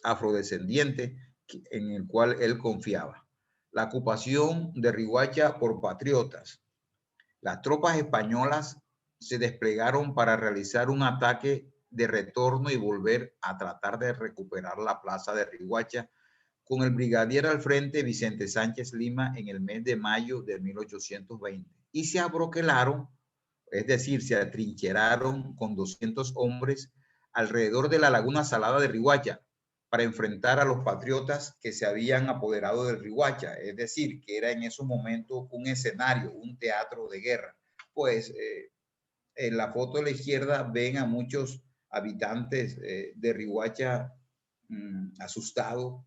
Speaker 2: afrodescendiente en el cual él confiaba. La ocupación de Riohacha por patriotas. Las tropas españolas se desplegaron para realizar un ataque de retorno y volver a tratar de recuperar la plaza de Riohacha, con el brigadier al frente Vicente Sánchez Lima en el mes de mayo de 1820. Y se abroquelaron, es decir, se atrincheraron con 200 hombres alrededor de la laguna salada de Riohacha para enfrentar a los patriotas que se habían apoderado de Riohacha, es decir, que era en esos momentos un escenario, un teatro de guerra. Pues en la foto de la izquierda ven a muchos habitantes de Riohacha asustados,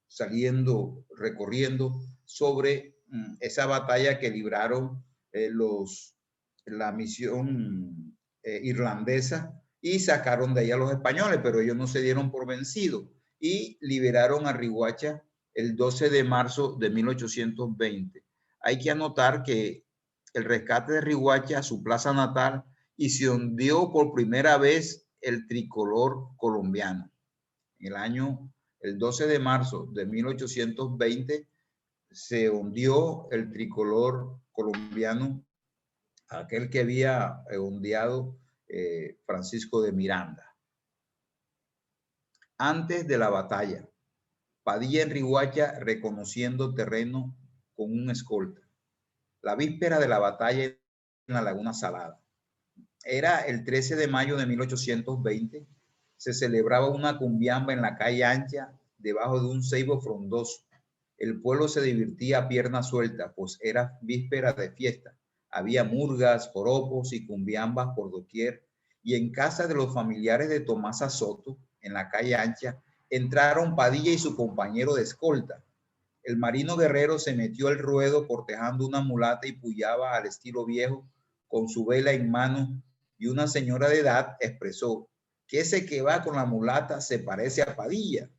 Speaker 2: saliendo, recorriendo sobre esa batalla que libraron la misión irlandesa, y sacaron de ahí a los españoles, pero ellos no se dieron por vencidos y liberaron a Riohacha el 12 de marzo de 1820. Hay que anotar que el rescate de Riohacha, su plaza natal, y se ondeó por primera vez el tricolor colombiano. En el 12 de marzo de 1820 se ondeó el tricolor colombiano, aquel que había ondeado Francisco de Miranda. Antes de la batalla, Padilla en Riohacha reconociendo terreno con un escolta. La víspera de la batalla en la Laguna Salada. Era el 13 de mayo de 1820. Se celebraba una cumbiamba en la calle ancha, debajo de un ceibo frondoso. El pueblo se divertía a pierna suelta, pues era víspera de fiesta. Había murgas, joropos y cumbiambas por doquier, y en casa de los familiares de Tomasa Soto, en la calle ancha, entraron Padilla y su compañero de escolta. El marino guerrero se metió al ruedo cortejando una mulata y puyaba al estilo viejo con su vela en mano, y una señora de edad expresó que ese que va con la mulata se parece a Padilla.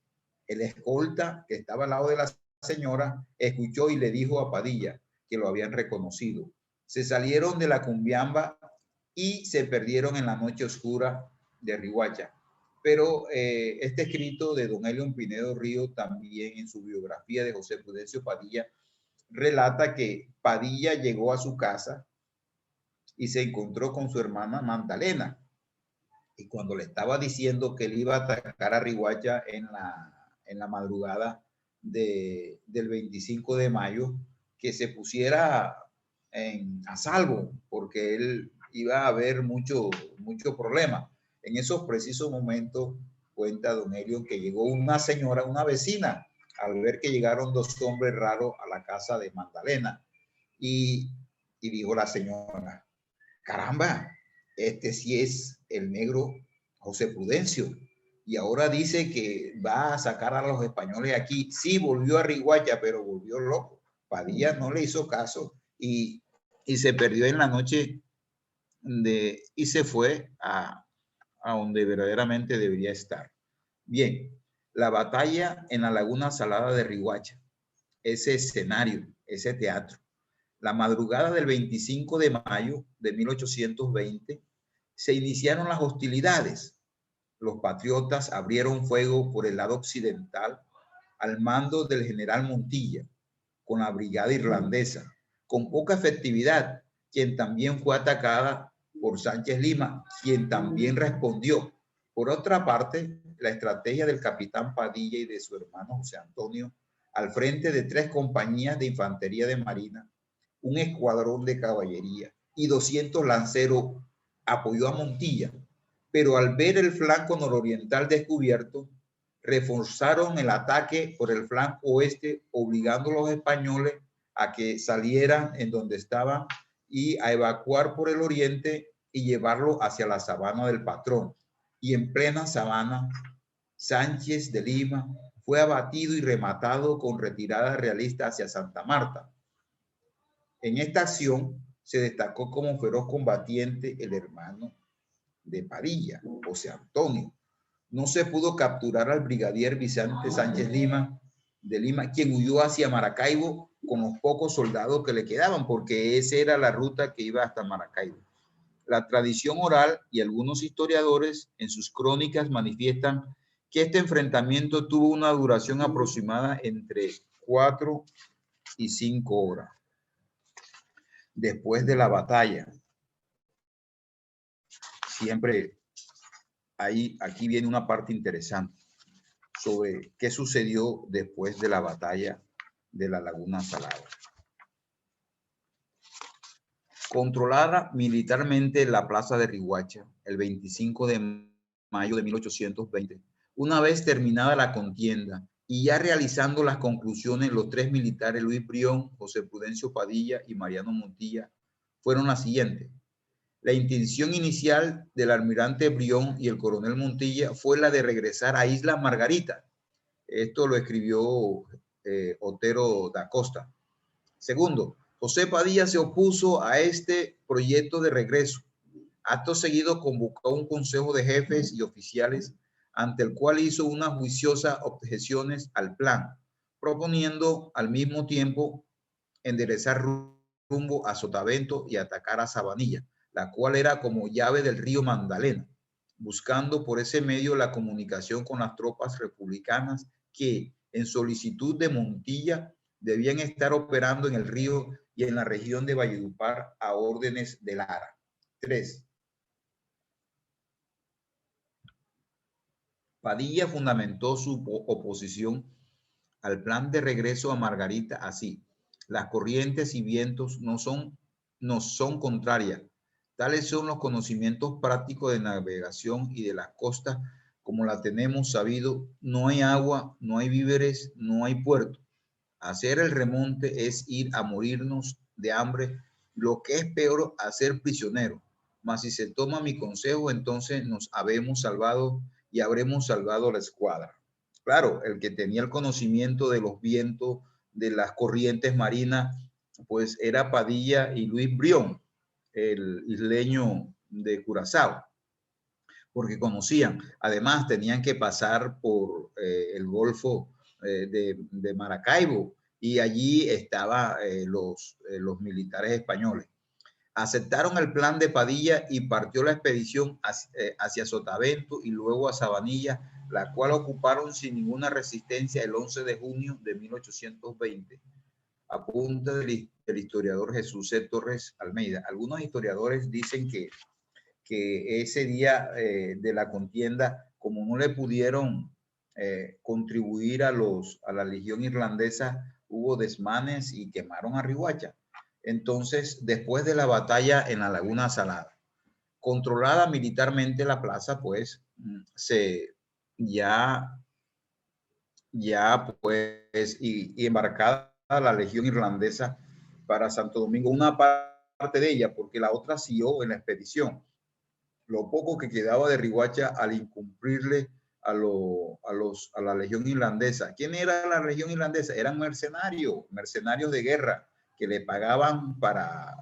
Speaker 2: El escolta, que estaba al lado de la señora, escuchó y le dijo a Padilla que lo habían reconocido. Se salieron de la cumbiamba y se perdieron en la noche oscura de Riohacha. Pero este escrito de don Elión Pinedo Río, también en su biografía de José Prudencio Padilla, relata que Padilla llegó a su casa y se encontró con su hermana Magdalena. Y cuando le estaba diciendo que él iba a atacar a Riohacha en la madrugada del 25 de mayo, que se pusiera a salvo, porque él iba a haber mucho problema. En esos precisos momentos, cuenta don Helio, que llegó una señora, una vecina, al ver que llegaron dos hombres raros a la casa de Magdalena. Y dijo la señora, caramba, este sí es el negro José Prudencio. Y ahora dice que va a sacar a los españoles aquí. Sí, volvió a Riohacha, pero volvió loco. Padilla no le hizo caso y se perdió en la noche y se fue a donde verdaderamente debería estar. Bien, la batalla en la Laguna Salada de Riohacha, ese escenario, ese teatro. La madrugada del 25 de mayo de 1820 se iniciaron las hostilidades. Los patriotas abrieron fuego por el lado occidental al mando del general Montilla, con la brigada irlandesa, con poca efectividad, quien también fue atacada por Sánchez Lima, quien también respondió. Por otra parte, la estrategia del capitán Padilla y de su hermano José Antonio, al frente de 3 compañías de infantería de marina, un escuadrón de caballería y 200 lanceros, apoyó a Montilla, pero al ver el flanco nororiental descubierto, reforzaron el ataque por el flanco oeste, obligando a los españoles a que salieran en donde estaban y a evacuar por el oriente y llevarlo hacia la sabana del Patrón. Y en plena sabana, Sánchez de Lima fue abatido y rematado con retirada realista hacia Santa Marta. En esta acción se destacó como feroz combatiente el hermano de Padilla, José Antonio. No se pudo capturar al brigadier Vicente Sánchez de Lima, quien huyó hacia Maracaibo con los pocos soldados que le quedaban, porque esa era la ruta que iba hasta Maracaibo. La tradición oral y algunos historiadores en sus crónicas manifiestan que este enfrentamiento tuvo una duración aproximada entre 4 y 5 horas. Después de la batalla, siempre aquí viene una parte interesante sobre qué sucedió después de la batalla de la Laguna Salada. Controlada militarmente la plaza de Riguacha el 25 de mayo de 1820, una vez terminada la contienda y ya realizando las conclusiones, los tres militares Luis Brión, José Prudencio Padilla y Mariano Montilla fueron las siguientes. La intención inicial del almirante Brión y el coronel Montilla fue la de regresar a Isla Margarita. Esto lo escribió Otero da Costa. Segundo, José Padilla se opuso a este proyecto de regreso. Acto seguido convocó un consejo de jefes y oficiales ante el cual hizo unas juiciosas objeciones al plan, proponiendo al mismo tiempo enderezar rumbo a Sotavento y atacar a Sabanilla, la cual era como llave del río Magdalena, buscando por ese medio la comunicación con las tropas republicanas que, en solicitud de Montilla, debían estar operando en el río y en la región de Valledupar a órdenes de Lara. 3. Padilla fundamentó su oposición al plan de regreso a Margarita así: las corrientes y vientos nos son contrarias. Tales son los conocimientos prácticos de navegación y de las costas como la tenemos sabido. No hay agua, no hay víveres, no hay puerto. Hacer el remonte es ir a morirnos de hambre, lo que es peor, hacer prisionero. Mas si se toma mi consejo, entonces nos habemos salvado y habremos salvado la escuadra. Claro, el que tenía el conocimiento de los vientos, de las corrientes marinas, pues era Padilla y Luis Brión, el isleño de Curazao, porque conocían. Además, tenían que pasar por el Golfo de Maracaibo y allí estaban los militares españoles. Aceptaron el plan de Padilla y partió la expedición hacia Sotavento y luego a Sabanilla, la cual ocuparon sin ninguna resistencia el 11 de junio de 1820, a punta del historiador Jesús C. Torres Almeida. Algunos historiadores dicen que ese día de la contienda, como no le pudieron contribuir a la Legión Irlandesa, hubo desmanes y quemaron a Riguacha. Entonces, después de la batalla en la Laguna Salada, controlada militarmente la plaza, pues ya pues, y embarcada la Legión Irlandesa para Santo Domingo, una parte de ella, porque la otra siguió en la expedición. Lo poco que quedaba de Riguacha al incumplirle a la Legión Irlandesa. ¿Quién era la Legión Irlandesa? Eran mercenarios de guerra que le pagaban para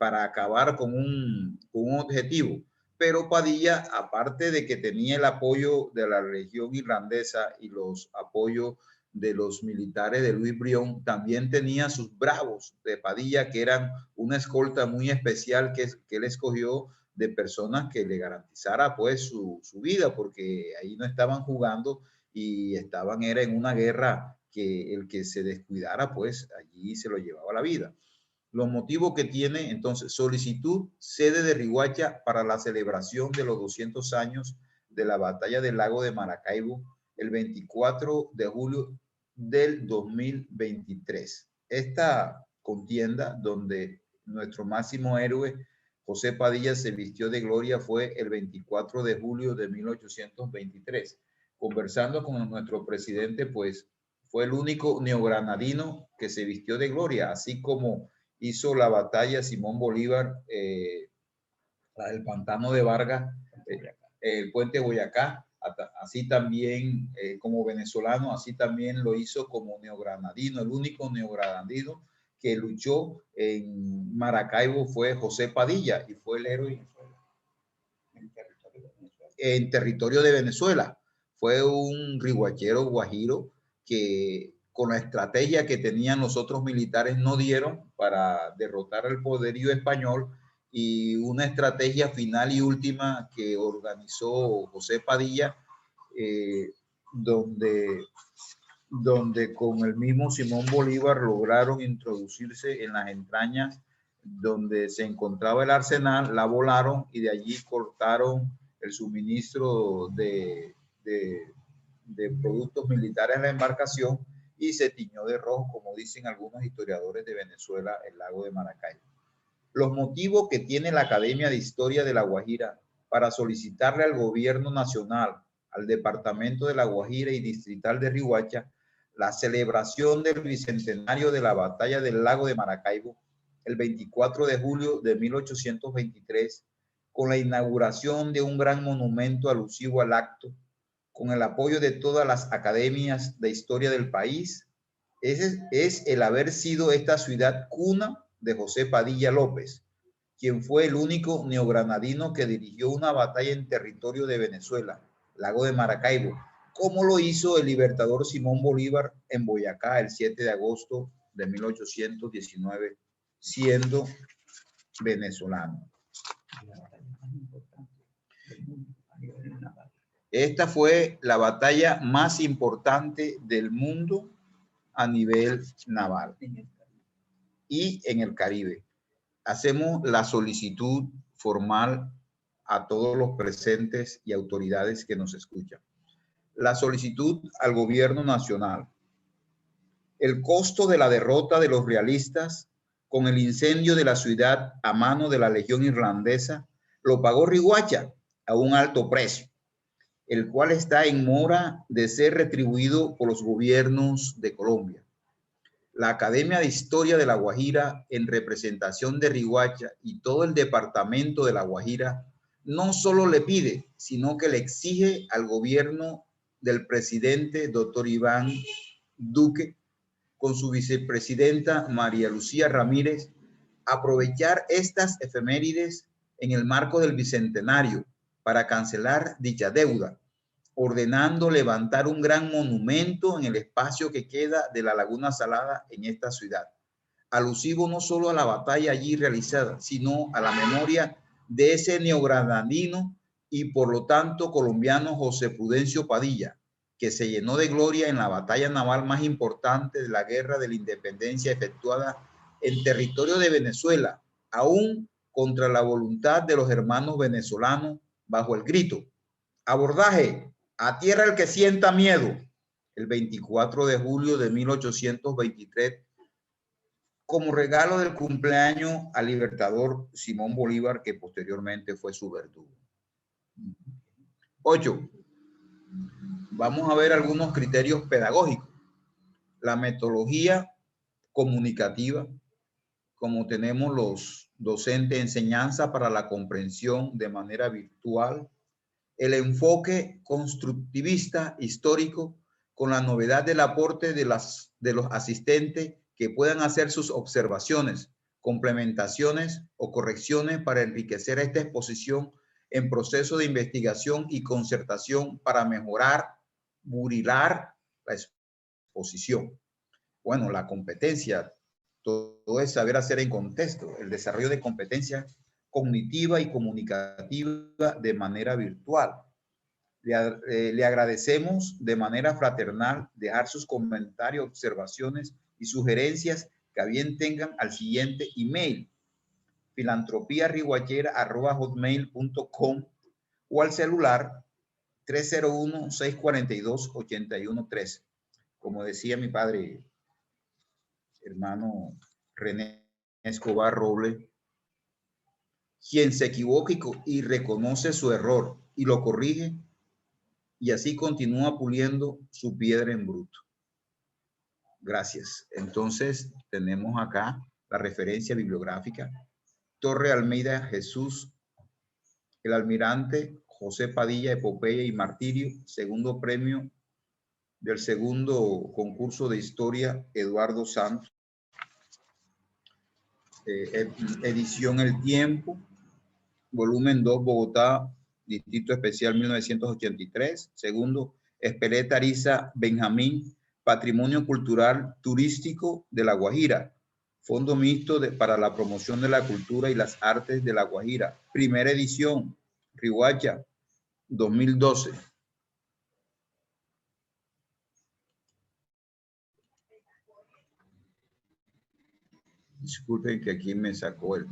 Speaker 2: acabar con un objetivo. Pero Padilla, aparte de que tenía el apoyo de la Legión Irlandesa y los apoyos de los militares de Luis Brión, también tenía sus bravos de Padilla, que eran una escolta muy especial que él escogió de personas que le garantizara pues su vida, porque ahí no estaban jugando y era en una guerra que el que se descuidara pues allí se lo llevaba la vida. Los motivos que tiene, entonces, solicitud, sede de Riguacha para la celebración de los 200 años de la batalla del lago de Maracaibo el 24 de julio del 2023. Esta contienda donde nuestro máximo héroe José Padilla se vistió de gloria fue el 24 de julio de 1823. Conversando con nuestro presidente, pues fue el único neogranadino que se vistió de gloria, así como hizo la batalla Simón Bolívar, la del Pantano de Vargas, el puente Boyacá, así también como venezolano, así también lo hizo como neogranadino. El único neogranadino que luchó en Maracaibo fue José Padilla y fue el héroe en territorio de Venezuela. Fue un riguachero guajiro que con la estrategia que tenían los otros militares no dieron para derrotar al poderío español, y una estrategia final y última que organizó José Padilla, donde con el mismo Simón Bolívar lograron introducirse en las entrañas donde se encontraba el arsenal, la volaron y de allí cortaron el suministro de productos militares a la embarcación y se tiñó de rojo, como dicen algunos historiadores de Venezuela, el lago de Maracaibo. Los motivos que tiene la Academia de Historia de La Guajira para solicitarle al gobierno nacional, al departamento de La Guajira y distrital de Riohacha, la celebración del bicentenario de la batalla del lago de Maracaibo, el 24 de julio de 1823, con la inauguración de un gran monumento alusivo al acto, con el apoyo de todas las academias de historia del país, es el haber sido esta ciudad cuna de José Padilla López, quien fue el único neogranadino que dirigió una batalla en territorio de Venezuela, lago de Maracaibo, como lo hizo el libertador Simón Bolívar en Boyacá el 7 de agosto de 1819, siendo venezolano. Esta fue la batalla más importante del mundo a nivel naval y en el Caribe. Hacemos la solicitud formal a todos los presentes y autoridades que nos escuchan. La solicitud al gobierno nacional. El costo de la derrota de los realistas con el incendio de la ciudad a mano de la Legión Irlandesa lo pagó Riohacha a un alto precio, el cual está en mora de ser retribuido por los gobiernos de Colombia. La Academia de Historia de La Guajira, en representación de Riohacha y todo el departamento de La Guajira, no solo le pide, sino que le exige al gobierno del presidente doctor Iván Duque, con su vicepresidenta María Lucía Ramírez, aprovechar estas efemérides en el marco del bicentenario para cancelar dicha deuda, ordenando levantar un gran monumento en el espacio que queda de la Laguna Salada en esta ciudad, alusivo no solo a la batalla allí realizada, sino a la memoria de ese neogranadino y por lo tanto colombiano José Prudencio Padilla, que se llenó de gloria en la batalla naval más importante de la Guerra de la Independencia efectuada en territorio de Venezuela, aún contra la voluntad de los hermanos venezolanos, bajo el grito: abordaje, a tierra el que sienta miedo, el 24 de julio de 1823, como regalo del cumpleaños al libertador Simón Bolívar, que posteriormente fue su verdugo. 8. Vamos a ver algunos criterios pedagógicos. La metodología comunicativa, como tenemos los docentes de enseñanza para la comprensión de manera virtual. El enfoque constructivista histórico, con la novedad del aporte de los asistentes que puedan hacer sus observaciones, complementaciones o correcciones para enriquecer esta exposición en proceso de investigación y concertación para mejorar, burilar la exposición. Bueno, la competencia, todo es saber hacer en contexto, el desarrollo de competencias cognitiva y comunicativa de manera virtual. Le agradecemos de manera fraternal dejar sus comentarios, observaciones y sugerencias que a bien tengan al siguiente email: filantropiarriguachera@hotmail.com o al celular 301-642-8113. Como decía mi padre, hermano René Escobar Roble, quien se equivoca y reconoce su error y lo corrige, y así continúa puliendo su piedra en bruto. Gracias. Entonces, tenemos acá la referencia bibliográfica. Torre Almeida Jesús, El Almirante, José Padilla, Epopeya y Martirio, segundo premio del segundo concurso de historia Eduardo Santos. Edición El Tiempo, volumen 2, Bogotá, Distrito Especial 1983. Segundo, Espeleta Ariza Benjamín, Patrimonio Cultural Turístico de La Guajira, Fondo Mixto para la Promoción de la Cultura y las Artes de La Guajira. Primera edición, Riohacha, 2012. Disculpen que aquí me sacó el